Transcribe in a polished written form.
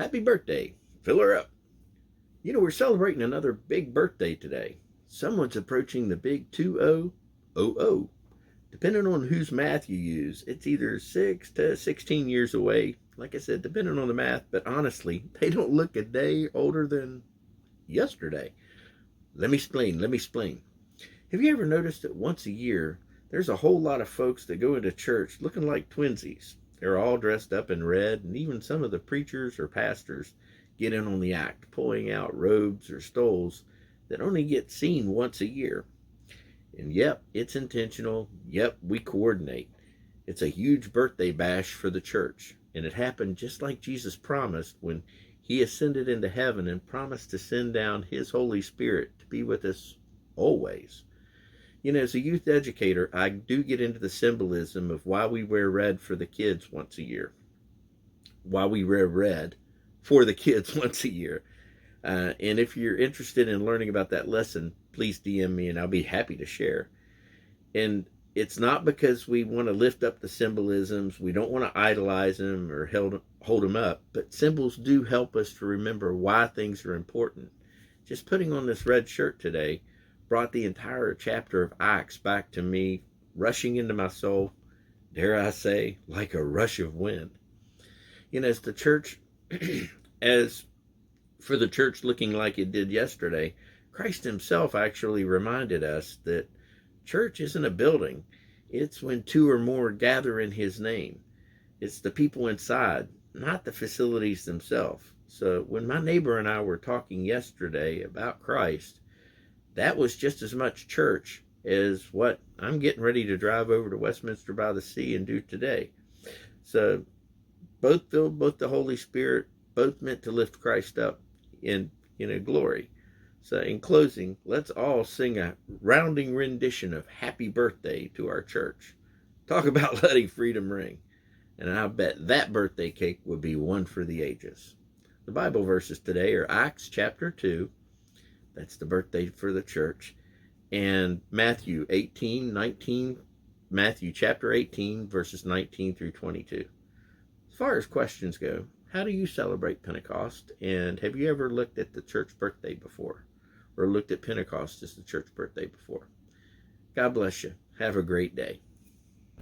Happy birthday. Fill her up. You know, we're celebrating another big birthday today. Someone's approaching the big 2000. Depending on whose math you use, it's either 6 to 16 years away. Like I said, depending on the math, but honestly, they don't look a day older than yesterday. Let me explain. Have you ever noticed that once a year, there's a whole lot of folks that go into church looking like twinsies? They're all dressed up in red, and even some of the preachers or pastors get in on the act, pulling out robes or stoles that only get seen once a year. And yep, it's intentional. Yep, we coordinate. It's a huge birthday bash for the church. And it happened just like Jesus promised when he ascended into heaven and promised to send down his Holy Spirit to be with us always. You know, as a youth educator, I do get into the symbolism of why we wear red for the kids once a year. Why we wear red for the kids once a year. And if you're interested in learning about that lesson, please DM me and I'll be happy to share. And it's not because we want to lift up the symbolisms. We don't want to idolize them or hold them up. But symbols do help us to remember why things are important. Just putting on this red shirt today brought the entire chapter of Acts back to me, rushing into my soul, dare I say, like a rush of wind. You know, as the church, as for the church looking like it did yesterday, Christ himself actually reminded us that church isn't a building. It's when two or more gather in his name. It's the people inside, not the facilities themselves. So when my neighbor and I were talking yesterday about Christ, that was just as much church as what I'm getting ready to drive over to Westminster by the Sea and do today. So both filled, both the Holy Spirit, both meant to lift Christ up in glory. So in closing, let's all sing a rounding rendition of Happy Birthday to our church. Talk about letting freedom ring. And I bet that birthday cake would be one for the ages. The Bible verses today are Acts chapter 2. That's the birthday for the church. And Matthew chapter 18, verses 19 through 22. As far as questions go, how do you celebrate Pentecost? And have you ever looked at the church birthday before? Or looked at Pentecost as the church birthday before? God bless you. Have a great day.